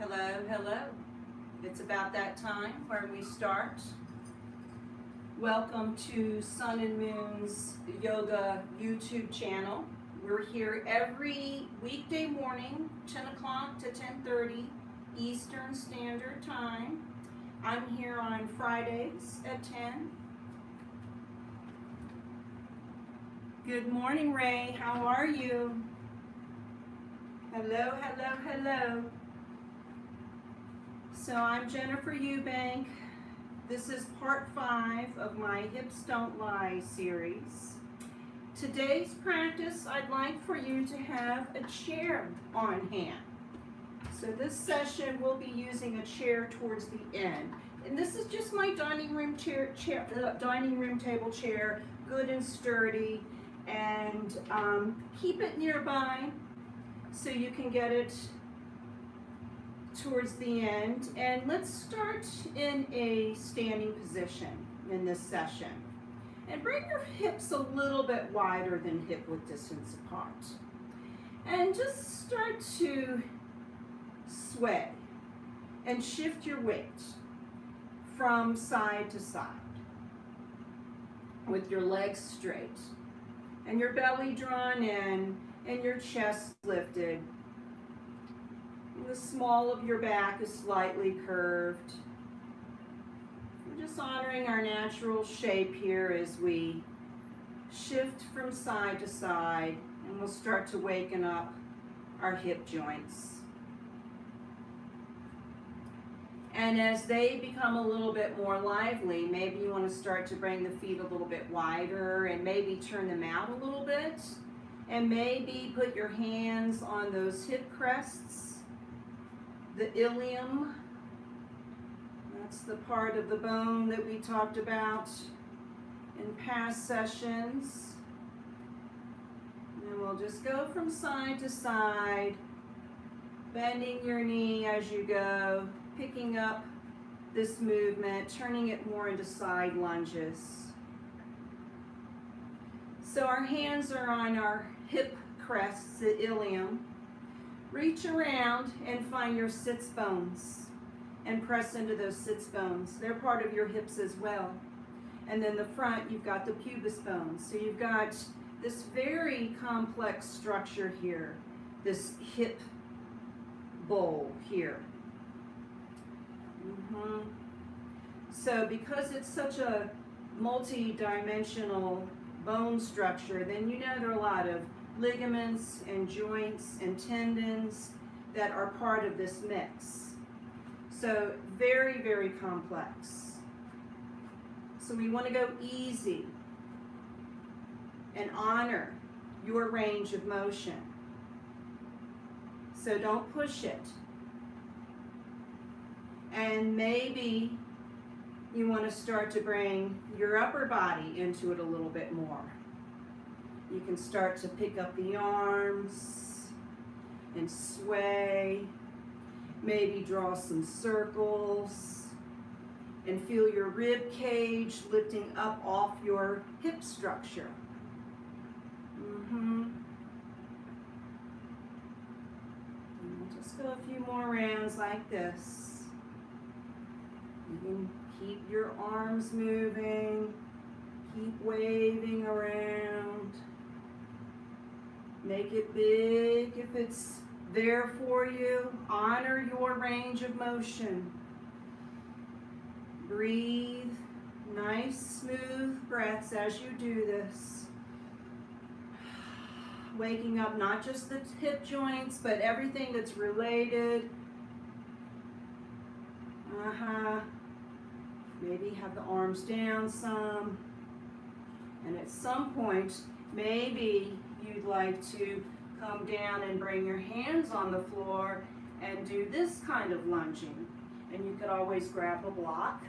Hello, hello. It's about that time where we start. Welcome to Sun and Moon's Yoga YouTube channel. We're here every weekday morning, 10 o'clock to 10:30 Eastern Standard Time. I'm here on Fridays at 10. Good morning, Ray. How are you? Hello, hello, hello. So I'm Jennifer Eubank. This is part 5 of my Hips Don't Lie series. Today's practice, I'd like for you to have a chair on hand. So this session we'll be using a chair towards the end. And this is just my dining room table chair, good and sturdy, and keep it nearby so you can get it towards the end. And let's start in a standing position in this session. And bring your hips a little bit wider than hip width distance apart. And just start to sway and shift your weight from side to side with your legs straight and your belly drawn in and your chest lifted. The small of your back is slightly curved. We're just honoring our natural shape here as we shift from side to side, and we'll start to waken up our hip joints. And as they become a little bit more lively, maybe you want to start to bring the feet a little bit wider and maybe turn them out a little bit. And maybe put your hands on those hip crests, the ilium. That's the part of the bone that we talked about in past sessions. And we'll just go from side to side, bending your knee as you go, picking up this movement, turning it more into side lunges. So our hands are on our hip crests, the ilium. Reach around and find your sits bones and press into those sits bones. They're part of your hips as well. And then the front, you've got the pubis bones. So you've got this very complex structure here, this hip bowl here. So because it's such a multi-dimensional bone structure, then you know there are a lot of ligaments and joints and tendons that are part of this mix. So very, very complex. So we want to go easy and honor your range of motion. So don't push it. And maybe you want to start to bring your upper body into it a little bit more. You can start to pick up the arms and sway. Maybe draw some circles and feel your rib cage lifting up off your hip structure. And we'll just go a few more rounds like this. You can keep your arms moving, keep waving around. Make it big if it's there for you. Honor your range of motion. Breathe nice, smooth breaths as you do this. Waking up not just the hip joints, but everything that's related. Maybe have the arms down some. And at some point, maybe you'd like to come down and bring your hands on the floor and do this kind of lunging. And you could always grab a block.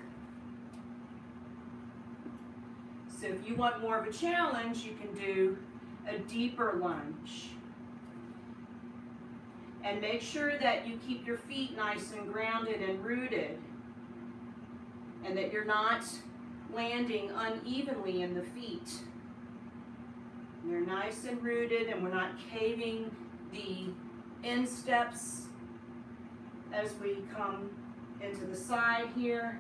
So if you want more of a challenge, you can do a deeper lunge. And make sure that you keep your feet nice and grounded and rooted, and that you're not landing unevenly in the feet. They're nice and rooted, and we're not caving the insteps as we come into the side here,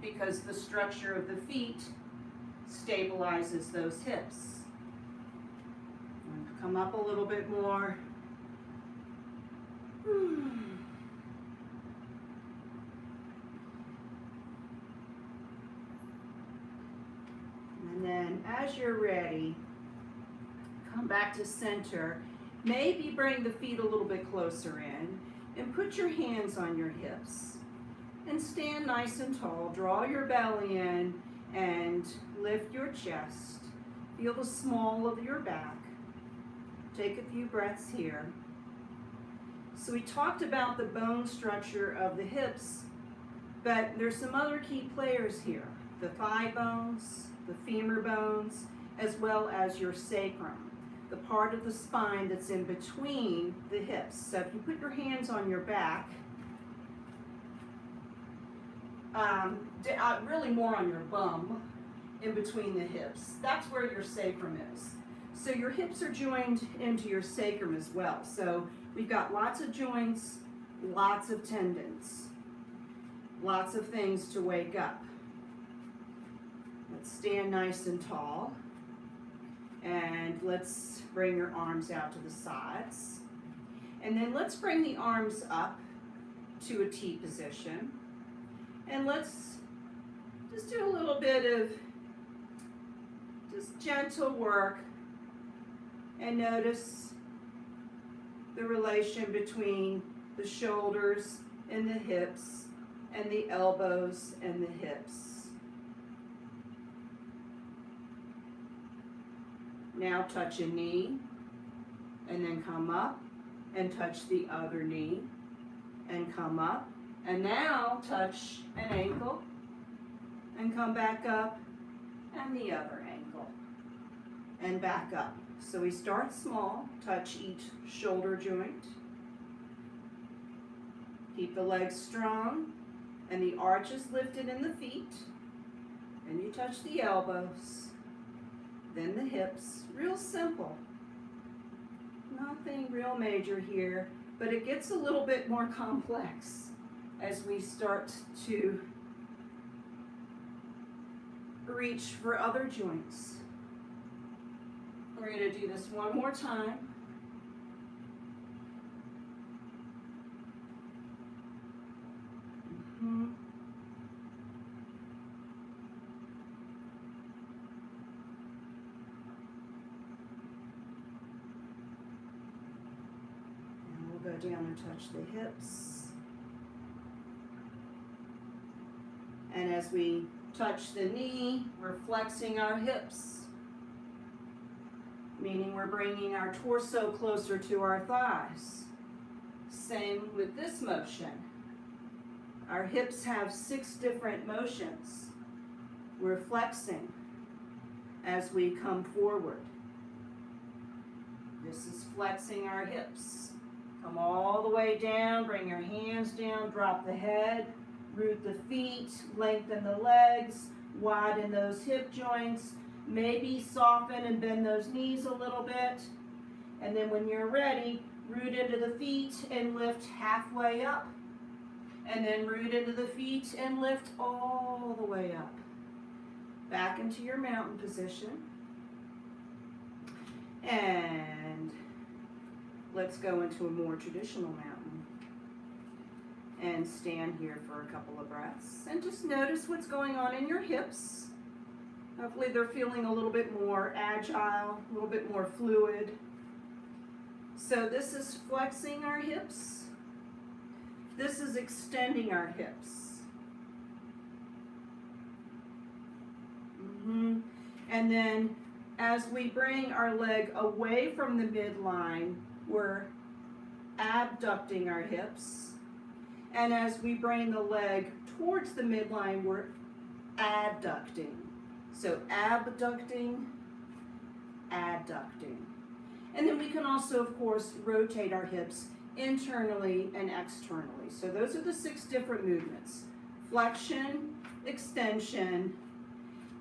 because the structure of the feet stabilizes those hips. Come up a little bit more. And then as you're ready, come back to center. Maybe bring the feet a little bit closer in and put your hands on your hips. And stand nice and tall. Draw your belly in and lift your chest. Feel the small of your back. Take a few breaths here. So we talked about the bone structure of the hips, but there's some other key players here. The thigh bones, the femur bones, as well as your sacrum, the part of the spine that's in between the hips. So if you put your hands on your back, really more on your bum, in between the hips. That's where your sacrum is. So your hips are joined into your sacrum as well. So we've got lots of joints, lots of tendons, lots of things to wake up. Let's stand nice and tall. And let's bring your arms out to the sides. And then let's bring the arms up to a T position. And let's just do a little bit of just gentle work and notice the relation between the shoulders and the hips and the elbows and the hips. Now touch a knee and then come up and touch the other knee and come up. And now touch an ankle and come back up and the other ankle and back up. So we start small, touch each shoulder joint. Keep the legs strong and the arches lifted in the feet. And you touch the elbows, then the hips. Real simple. Nothing real major here, but it gets a little bit more complex as we start to reach for other joints. We're going to do this one more time. And we'll go down and touch the hips. And as we touch the knee, we're flexing our hips, meaning we're bringing our torso closer to our thighs. Same with this motion. Our hips have 6 different motions. We're flexing as we come forward. This is flexing our hips. Come all the way down, bring your hands down, drop the head, root the feet, lengthen the legs, widen those hip joints, maybe soften and bend those knees a little bit. And then when you're ready, root into the feet and lift halfway up. And then root into the feet and lift all the way up. Back into your mountain position. And let's go into a more traditional mountain. And stand here for a couple of breaths. And just notice what's going on in your hips. Hopefully they're feeling a little bit more agile, a little bit more fluid. So this is flexing our hips. This is extending our hips. And then as we bring our leg away from the midline, we're abducting our hips. And as we bring the leg towards the midline, we're adducting. So abducting, adducting. And then we can also, of course, rotate our hips internally and externally. So those are the 6 different movements. Flexion, extension,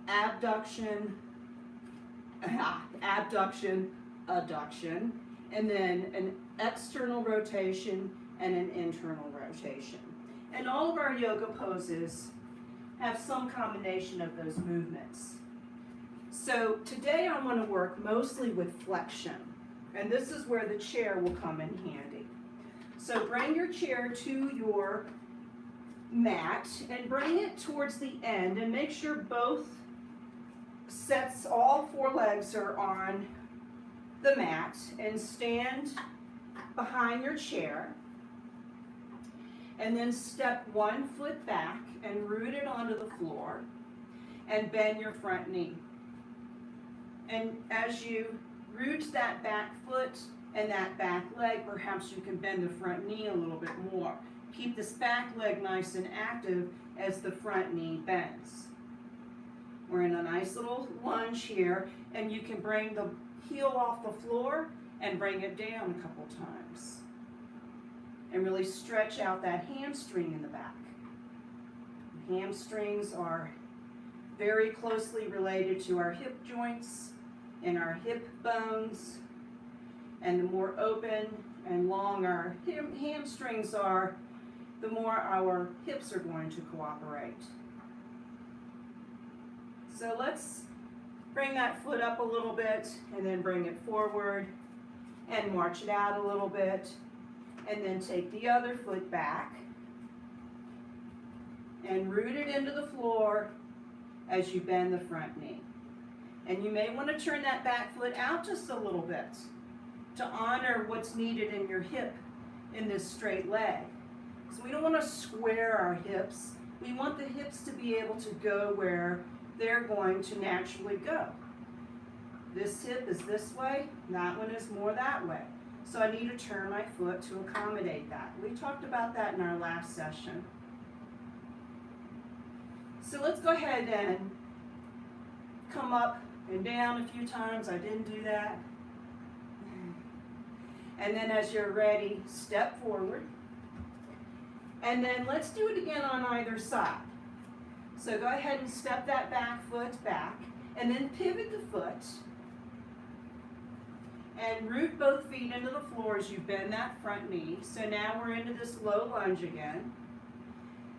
abduction, adduction, and then an external rotation and an internal rotation. And all of our yoga poses have some combination of those movements. So today I want to work mostly with flexion, and this is where the chair will come in handy. So bring your chair to your mat and bring it towards the end, and make sure both sets, all four legs are on the mat, and stand behind your chair, and then step one foot back and root it onto the floor and bend your front knee. And as you root that back foot and that back leg, perhaps you can bend the front knee a little bit more. Keep this back leg nice and active as the front knee bends. We're in a nice little lunge here, and you can bring the heel off the floor and bring it down a couple times. And really stretch out that hamstring in the back. Hamstrings are very closely related to our hip joints and our hip bones. And the more open and long our hamstrings are, the more our hips are going to cooperate. So let's bring that foot up a little bit and then bring it forward and march it out a little bit, and then take the other foot back and root it into the floor as you bend the front knee. And you may want to turn that back foot out just a little bit to honor what's needed in your hip in this straight leg. So we don't want to square our hips. We want the hips to be able to go where they're going to naturally go. This hip is this way, that one is more that way. So I need to turn my foot to accommodate that. We talked about that in our last session. So let's go ahead and come up and down a few times. I didn't do that. And then as you're ready, step forward. And then let's do it again on either side. So go ahead and step that back foot back, and then pivot the foot, and root both feet into the floor as you bend that front knee. So now we're into this low lunge again.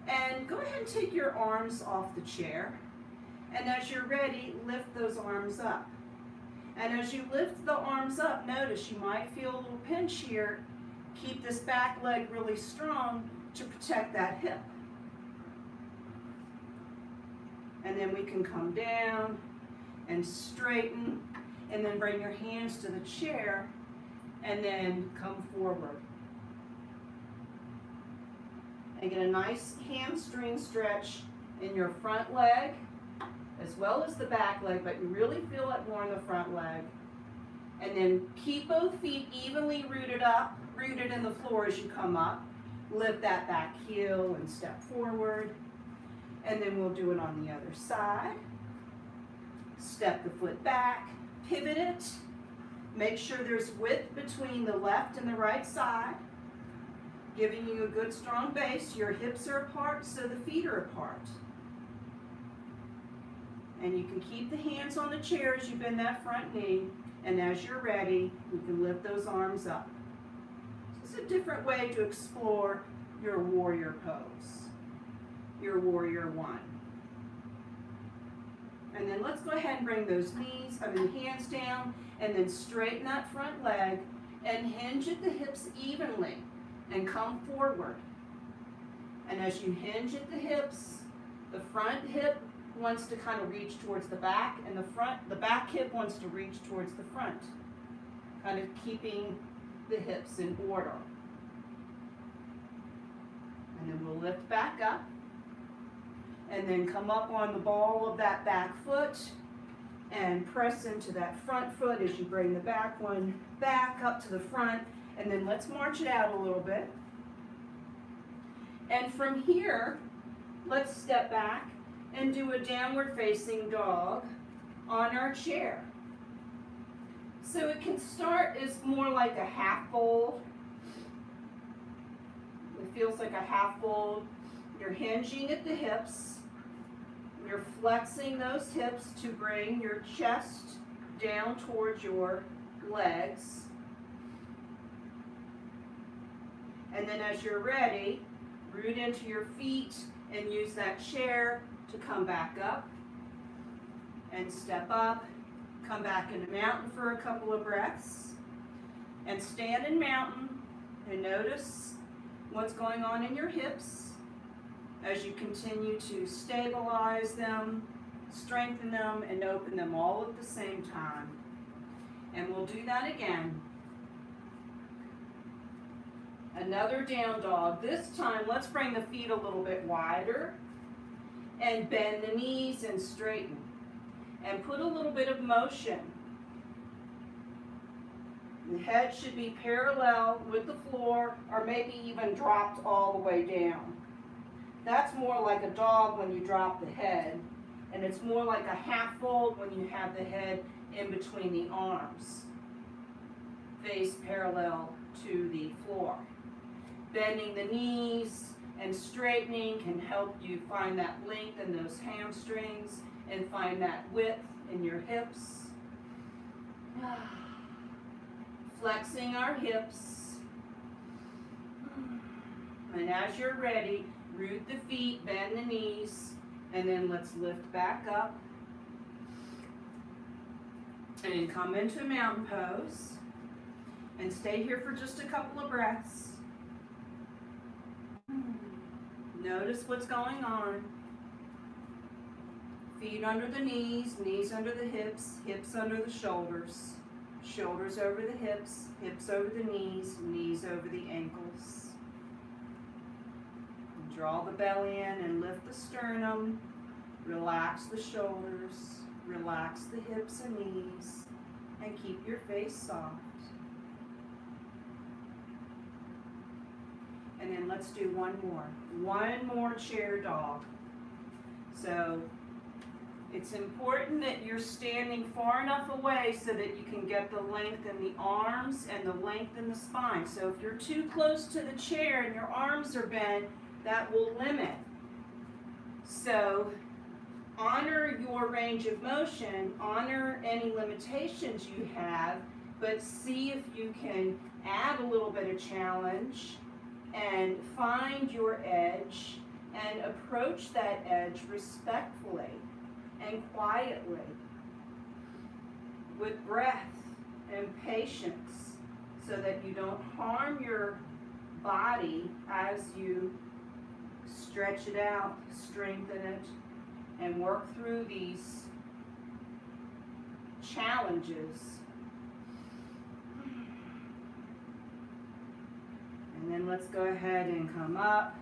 And go ahead and take your arms off the chair. And as you're ready, lift those arms up. And as you lift the arms up, notice you might feel a little pinch here. Keep this back leg really strong to protect that hip. And then we can come down and straighten, and then bring your hands to the chair, and then come forward. And get a nice hamstring stretch in your front leg, as well as the back leg, but you really feel it more in the front leg. And then keep both feet evenly rooted in the floor as you come up. Lift that back heel and step forward. And then we'll do it on the other side. Step the foot back, pivot it. Make sure there's width between the left and the right side, giving you a good strong base. Your hips are apart, so the feet are apart. And you can keep the hands on the chair as you bend that front knee, and as you're ready, you can lift those arms up. This is a different way to explore your warrior pose, your warrior one. And then let's go ahead and bring those hands down, and then straighten that front leg and hinge at the hips evenly and come forward. And as you hinge at the hips, the front hip wants to kind of reach towards the back, and the back hip wants to reach towards the front, kind of keeping the hips in order. And then we'll lift back up, and then come up on the ball of that back foot and press into that front foot as you bring the back one back up to the front. And then let's march it out a little bit. And from here, let's step back and do a downward facing dog on our chair. So it can start as more like a half fold. It feels like a half fold. You're hinging at the hips. You're flexing those hips to bring your chest down towards your legs. And then as you're ready, root into your feet and use that chair to come back up and step up. Come back into mountain for a couple of breaths. And stand in mountain and notice what's going on in your hips as you continue to stabilize them, strengthen them, and open them all at the same time. And we'll do that again. Another down dog. This time, let's bring the feet a little bit wider and bend the knees and straighten. And put a little bit of motion. The head should be parallel with the floor or maybe even dropped all the way down. That's more like a dog when you drop the head, and it's more like a half fold when you have the head in between the arms, face parallel to the floor. Bending the knees and straightening can help you find that length in those hamstrings and find that width in your hips. Flexing our hips. And as you're ready, root the feet, bend the knees, and then let's lift back up. And then come into mountain pose. And stay here for just a couple of breaths. Notice what's going on. Feet under the knees, knees under the hips, hips under the shoulders, shoulders over the hips, hips over the knees, knees over the ankles. Draw the belly in and lift the sternum. Relax the shoulders, relax the hips and knees, and keep your face soft. And then let's do one more chair dog. So it's important that you're standing far enough away so that you can get the length in the arms and the length in the spine. So if you're too close to the chair and your arms are bent, that will limit. So honor your range of motion, honor any limitations you have, but see if you can add a little bit of challenge and find your edge and approach that edge respectfully and quietly with breath and patience so that you don't harm your body as you stretch it out, strengthen it, and work through these challenges. And then let's go ahead and come up.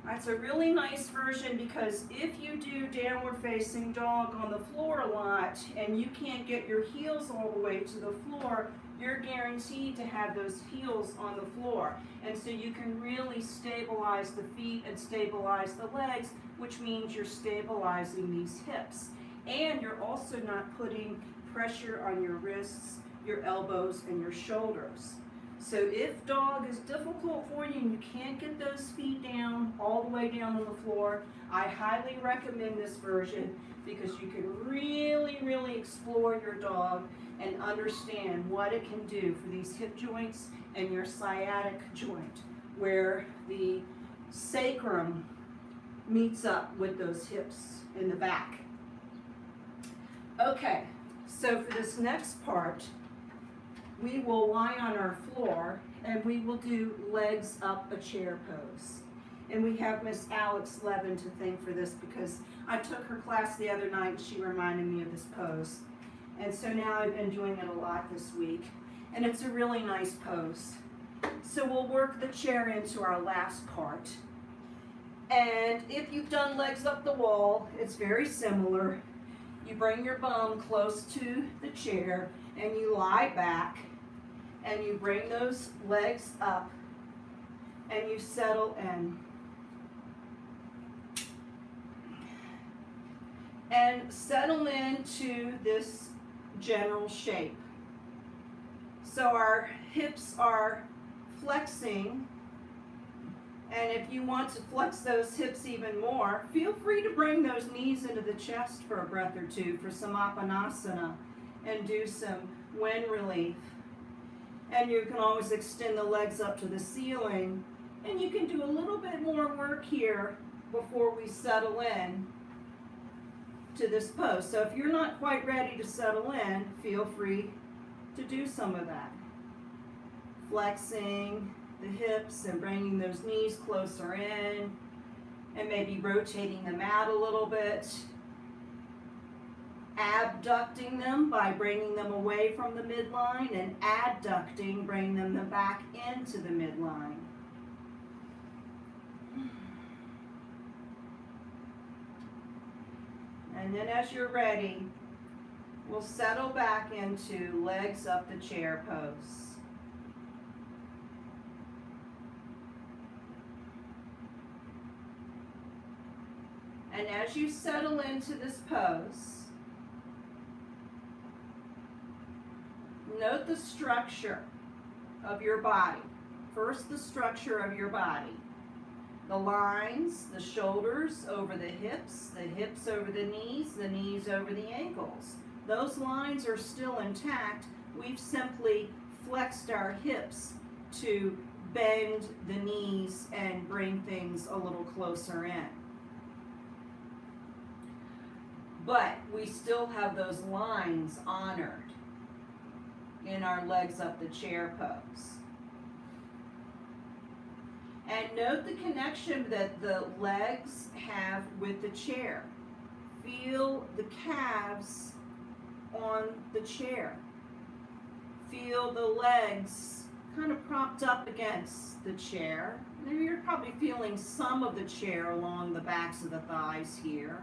That's a really nice version because if you do downward facing dog on the floor a lot and you can't get your heels all the way to the floor, you're guaranteed to have those heels on the floor. And so you can really stabilize the feet and stabilize the legs, which means you're stabilizing these hips. And you're also not putting pressure on your wrists, your elbows, and your shoulders. So if dog is difficult for you and you can't get those feet down, all the way down on the floor, I highly recommend this version because you can really, really explore your dog and understand what it can do for these hip joints and your sciatic joint, where the sacrum meets up with those hips in the back. Okay, so for this next part, we will lie on our floor and we will do legs up a chair pose. And we have Miss Alex Levin to thank for this because I took her class the other night and she reminded me of this pose. And so now I've been doing it a lot this week. And it's a really nice pose. So we'll work the chair into our last part. And if you've done legs up the wall, it's very similar. You bring your bum close to the chair and you lie back. And you bring those legs up and you settle in. And settle into this general shape. So our hips are flexing. And if you want to flex those hips even more, feel free to bring those knees into the chest for a breath or two for some Apanasana and do some wind relief. And you can always extend the legs up to the ceiling. And you can do a little bit more work here before we settle in to this pose. So if you're not quite ready to settle in, feel free to do some of that. Flexing the hips and bringing those knees closer in, and maybe rotating them out a little bit. Abducting them by bringing them away from the midline, and adducting, bringing them back into the midline. And then as you're ready, we'll settle back into legs up the chair pose. And as you settle into this pose, note the structure of your body. First, the structure of your body. The lines, the shoulders over the hips over the knees over the ankles. Those lines are still intact. We've simply flexed our hips to bend the knees and bring things a little closer in. But we still have those lines honored in our legs up the chair pose. And note the connection that the legs have with the chair. Feel the calves on the chair. Feel the legs kind of propped up against the chair. You're probably feeling some of the chair along the backs of the thighs here.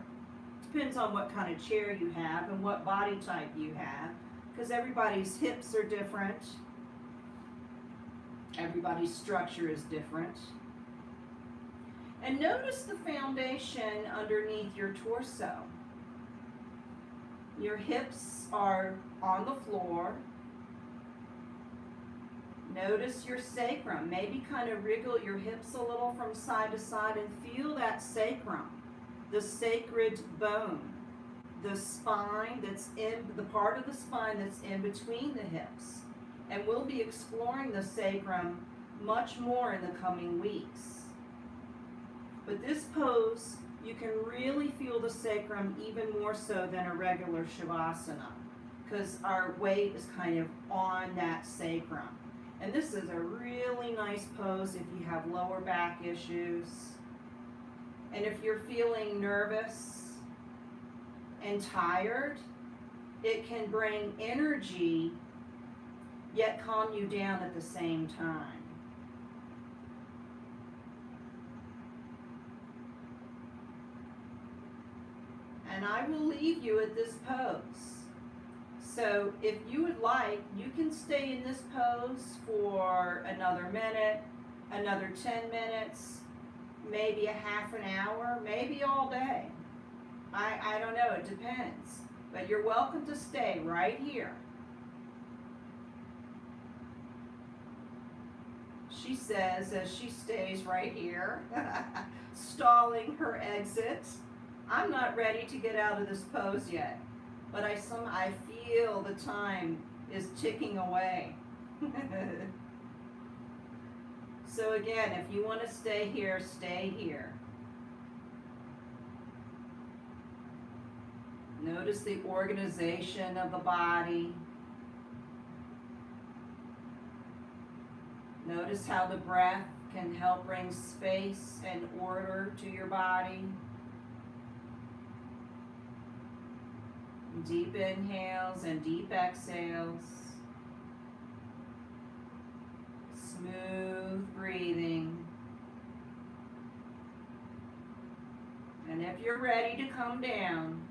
Depends on what kind of chair you have and what body type you have, because everybody's hips are different. Everybody's structure is different. And notice the foundation underneath your torso. Your hips are on the floor. Notice your sacrum. Maybe kind of wriggle your hips a little from side to side and feel that sacrum, the sacred bone, the spine that's in, the part of the spine that's in between the hips. And we'll be exploring the sacrum much more in the coming weeks. But this pose, you can really feel the sacrum even more so than a regular Shavasana, because our weight is kind of on that sacrum. And this is a really nice pose if you have lower back issues. And if you're feeling nervous and tired, it can bring energy yet calm you down at the same time. And I will leave you at this pose. So if you would like, you can stay in this pose for another minute, another 10 minutes, maybe a half an hour, maybe all day. I don't know, it depends. But you're welcome to stay right here. She says as she stays right here, stalling her exit. I'm not ready to get out of this pose yet, but I feel the time is ticking away. So again, if you want to stay here, stay here. Notice the organization of the body. Notice how the breath can help bring space and order to your body. Deep inhales and deep exhales. Smooth breathing. And if you're ready to come down,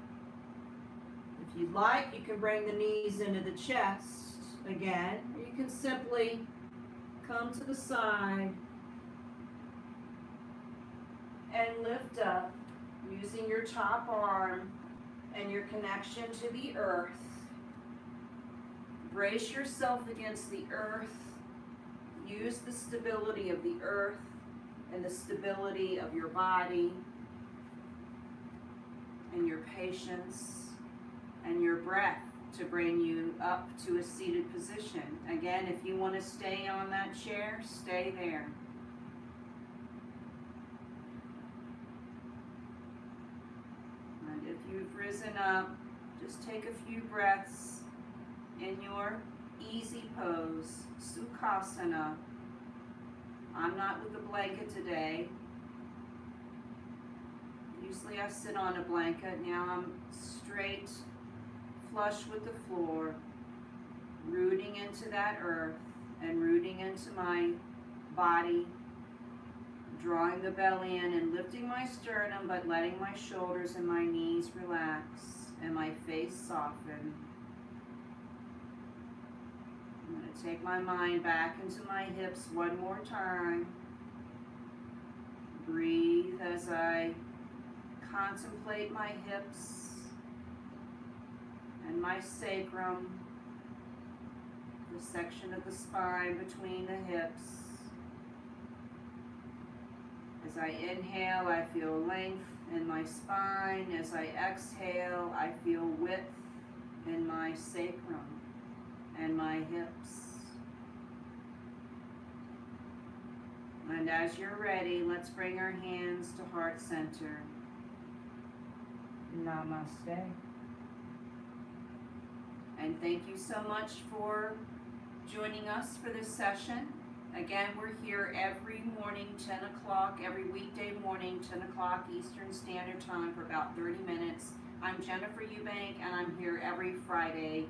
if you'd like, you can bring the knees into the chest again. Or you can simply come to the side and lift up using your top arm and your connection to the earth. Brace yourself against the earth. Use the stability of the earth and the stability of your body and your patience and your breath to bring you up to a seated position. Again, if you want to stay on that chair, stay there. And if you've risen up, just take a few breaths in your easy pose, Sukhasana. I'm not with the blanket today. Usually I sit on a blanket. Now I'm straight, flush with the floor, rooting into that earth and rooting into my body, drawing the belly in and lifting my sternum, but letting my shoulders and my knees relax and my face soften. I'm going to take my mind back into my hips one more time. Breathe as I contemplate my hips and my sacrum, the section of the spine between the hips. As I inhale, I feel length in my spine. As I exhale, I feel width in my sacrum and my hips. And as you're ready, let's bring our hands to heart center. Namaste. And thank you so much for joining us for this session. Again, we're here every morning, 10 o'clock, every weekday morning, 10 o'clock Eastern Standard Time for about 30 minutes. I'm Jennifer Eubank, and I'm here every Friday,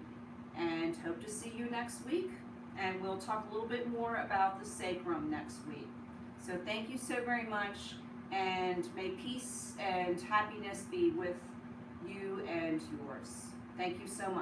and hope to see you next week. And we'll talk a little bit more about the sacrum next week. So thank you so very much, and may peace and happiness be with you and yours. Thank you so much.